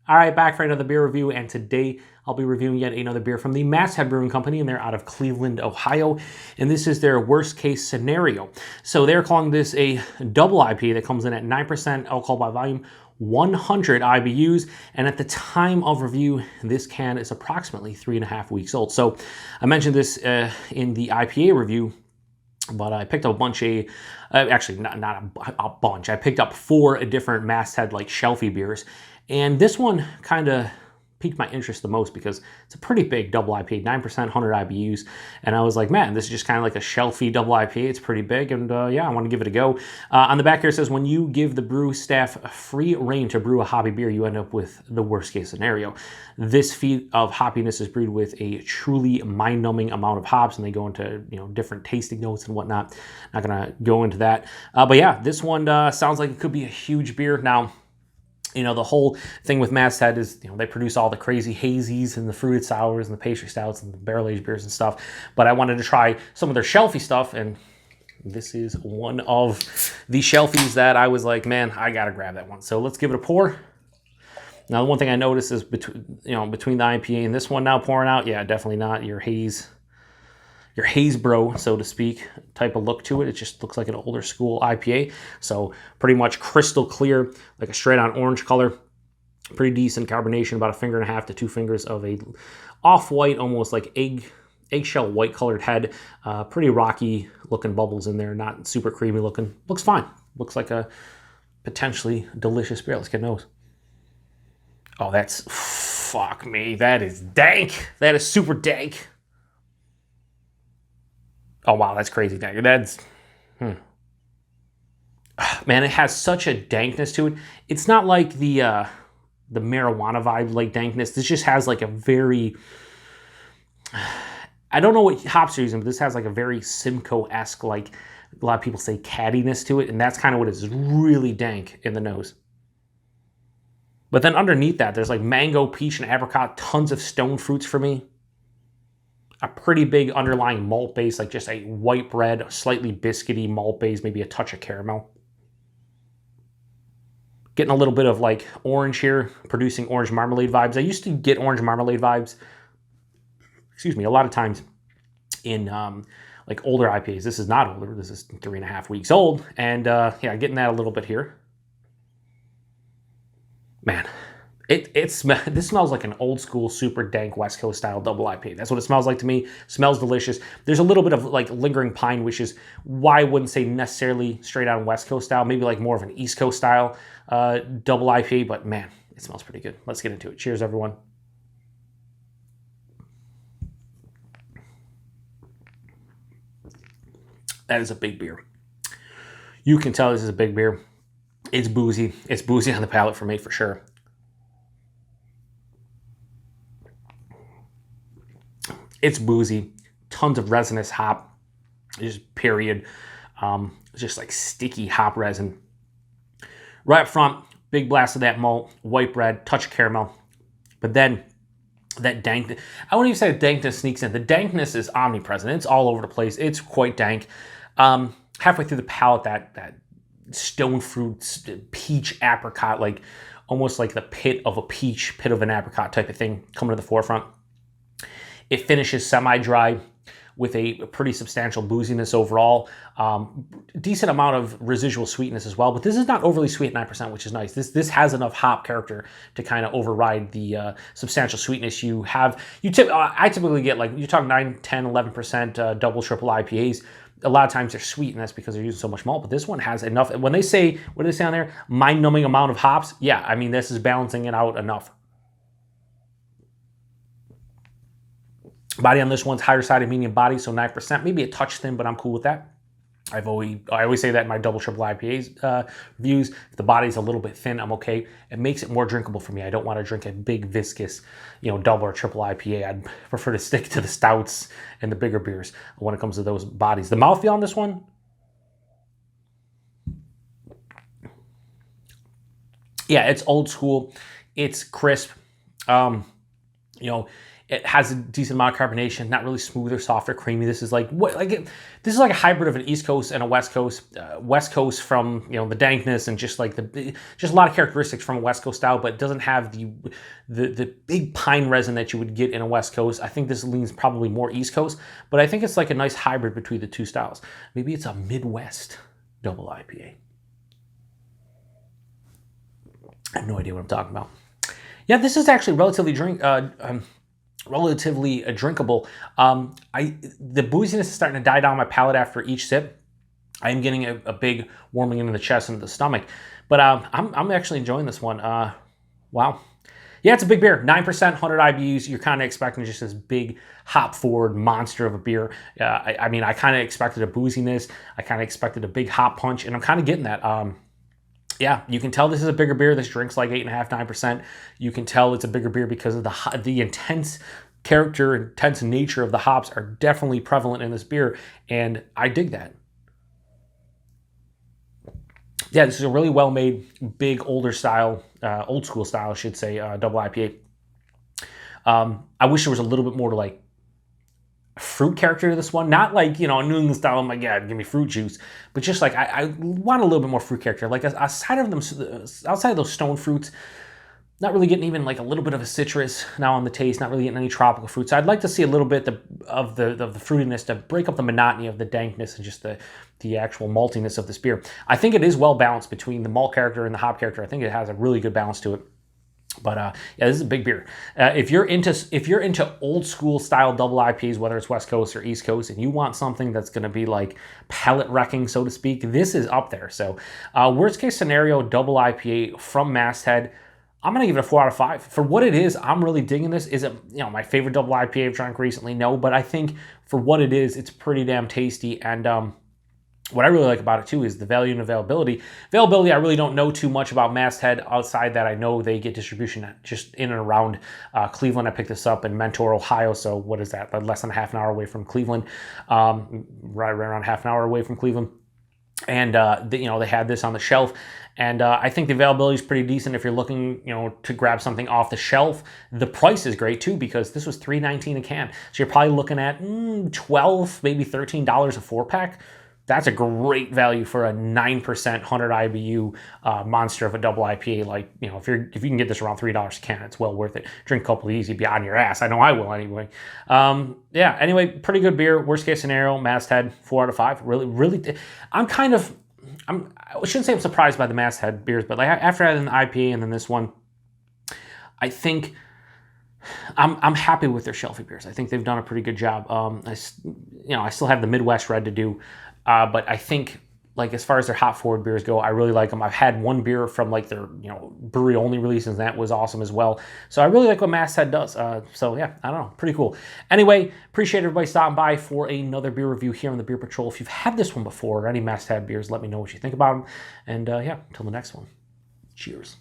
All right, back for another beer review, and today I'll be reviewing yet another beer from the Masthead Brewing Company, and they're out of Cleveland, Ohio, and this is their worst case scenario. So they're calling this a double IPA that comes in at 9% alcohol by volume, 100 IBUs, and at the time of review, this can is approximately 3.5 weeks old. So I mentioned this in the IPA review, but I picked up a bunch of, actually not a bunch, I picked up 4 different Masthead like shelfie beers, and this one kind of piqued my interest the most because it's a pretty big double IPA, 9%, 100 IBUs, and I was like, man, this is just kind of like a shelfie double IPA. It's pretty big, and yeah, I want to give it a go. On the back here it says, when you give the brew staff free reign to brew a hoppy beer, you end up with the worst case scenario. This feat of hoppiness is brewed with a truly mind-numbing amount of hops, and they go into different tasting notes and whatnot. Not gonna go into that, but yeah, this one sounds like it could be a huge beer. Now, the whole thing with Masthead is, they produce all the crazy hazies and the fruited sours and the pastry stouts and the barrel-aged beers and stuff. But I wanted to try some of their shelfie stuff, and this is one of the shelfies that I was like, man, I gotta grab that one. So let's give it a pour. Now, the one thing I noticed is between the IPA and this one now pouring out, yeah, definitely not your haze bro, so to speak, type of look to it. It just looks like an older school IPA. So pretty much crystal clear, like a straight on orange color. Pretty decent carbonation, about 1.5 fingers to 2 fingers of a off-white, almost like eggshell white colored head. Pretty rocky looking bubbles in there, not super creamy looking. Looks fine. Looks like a potentially delicious beer. Let's get a nose. Oh, that's, fuck me, that is dank. That is super dank. Oh, wow, that's crazy dank. That's, man, it has such a dankness to it. It's not like the marijuana vibe, like dankness. This just has like a very, I don't know what hops are using, but this has like a very Simcoe-esque, like a lot of people say cattiness to it, and that's kind of what is really dank in the nose. But then underneath that, there's like mango, peach, and apricot, tons of stone fruits for me. A pretty big underlying malt base, like just a white bread, slightly biscuity malt base, maybe a touch of caramel. Getting a little bit of like orange here, producing orange marmalade vibes. I used to get orange marmalade vibes, excuse me, a lot of times in like older IPAs. This is not older, this is 3.5 weeks old. And yeah, getting that a little bit here. Man, this smells like an old school, super dank West Coast style double IPA. That's what it smells like to me. Smells delicious. There's a little bit of like lingering pine, which is why I wouldn't say necessarily straight on West Coast style. Maybe like more of an East Coast style double IPA. But man, it smells pretty good. Let's get into it. Cheers, everyone. That is a big beer. You can tell this is a big beer. It's boozy. It's boozy on the palate for me, for sure. It's boozy, tons of resinous hop, just period. Just like sticky hop resin. Right up front, big blast of that malt, white bread, touch of caramel. But then that dank, I wouldn't even say the dankness sneaks in. The dankness is omnipresent. It's all over the place. It's quite dank. Halfway through the palate, that stone fruits, peach apricot, like almost like the pit of a peach, pit of an apricot type of thing coming to the forefront. It finishes semi-dry with a pretty substantial booziness overall. Decent amount of residual sweetness as well, but this is not overly sweet at 9%, which is nice. This has enough hop character to kind of override the substantial sweetness you have. I typically get, like, you talk 9, 10, 11% double, triple IPAs. A lot of times they're sweet, and that's because they're using so much malt, but this one has enough. When they say, what do they say on there? Mind-numbing amount of hops. Yeah, I mean, this is balancing it out enough. Body on this one's higher side of medium body, so 9%, maybe a touch thin, but I'm cool with that. I always say that in my double triple IPAs reviews. If the body's a little bit thin, I'm okay. It makes it more drinkable for me. I don't want to drink a big viscous, double or triple IPA. I'd prefer to stick to the stouts and the bigger beers when it comes to those bodies. The mouthfeel on this one, yeah, it's old school. It's crisp. It has a decent amount of carbonation, not really smooth or soft or creamy. This is like this is like a hybrid of an East Coast and a West Coast. West Coast from the dankness and just like just a lot of characteristics from a West Coast style, but it doesn't have the big pine resin that you would get in a West Coast. I think this leans probably more East Coast, but I think it's like a nice hybrid between the two styles. Maybe it's a Midwest double IPA. I have no idea what I'm talking about. Yeah, this is actually relatively drinkable. The booziness is starting to die down my palate after each sip. I am getting a big warming into the chest and the stomach, but I'm actually enjoying this one. Wow. Yeah, it's a big beer, 9%, 100 IBUs. You're kind of expecting just this big hop-forward monster of a beer. I mean, I kind of expected a booziness. I kind of expected a big hop punch, and I'm kind of getting that. Yeah, you can tell this is a bigger beer. This drinks like 8.5%, 9%. You can tell it's a bigger beer because of the intense character, intense nature of the hops are definitely prevalent in this beer, and I dig that. Yeah, this is a really well-made, big, older style, old school style, I should say, double IPA. I wish there was a little bit more to like fruit character to this one, not like New England style. Oh my god, give me fruit juice, but just like I want a little bit more fruit character. Like outside of those stone fruits, not really getting even like a little bit of a citrus now on the taste. Not really getting any tropical fruits. So I'd like to see a little bit of the fruitiness to break up the monotony of the dankness and just the actual maltiness of this beer. I think it is well balanced between the malt character and the hop character. I think it has a really good balance to it. But yeah, this is a big beer. If you're into old school style double IPAs, whether it's West Coast or East Coast, and you want something that's going to be like palate wrecking, so to speak, this is up there. So worst case scenario, double IPA from Masthead. I'm going to give it a 4 out of 5. For what it is, I'm really digging this. Is it my favorite double IPA I've drank recently? No, but I think for what it is, it's pretty damn tasty. And what I really like about it too is the value and availability. Availability, I really don't know too much about Masthead outside that I know they get distribution just in and around Cleveland. I picked this up in Mentor, Ohio. So what is that? Less than a half an hour away from Cleveland, right around half an hour away from Cleveland. And they had this on the shelf, and I think the availability is pretty decent if you're looking, to grab something off the shelf. The price is great too because this was $3.19 a can, so you're probably looking at $12, maybe $13 a 4-pack. That's a great value for a 9%, 100 IBU monster of a double IPA. Like, if you can get this around $3 a can, it's well worth it. Drink a couple of these, you'd be on your ass. I know I will anyway. Yeah, anyway, pretty good beer. Worst case scenario, Masthead, 4 out of 5. Really, I shouldn't say I'm surprised by the Masthead beers, but like after having the IPA and then this one, I think I'm happy with their shelfie beers. I think they've done a pretty good job. I still have the Midwest Red to do. But I think, like, as far as their hop forward beers go, I really like them. I've had one beer from like their brewery only release, and that was awesome as well. So I really like what Masthead does. So yeah, I don't know, pretty cool. Anyway, appreciate everybody stopping by for another beer review here on the Beer Patrol. If you've had this one before or any Masthead beers, let me know what you think about them. And yeah, until the next one, cheers.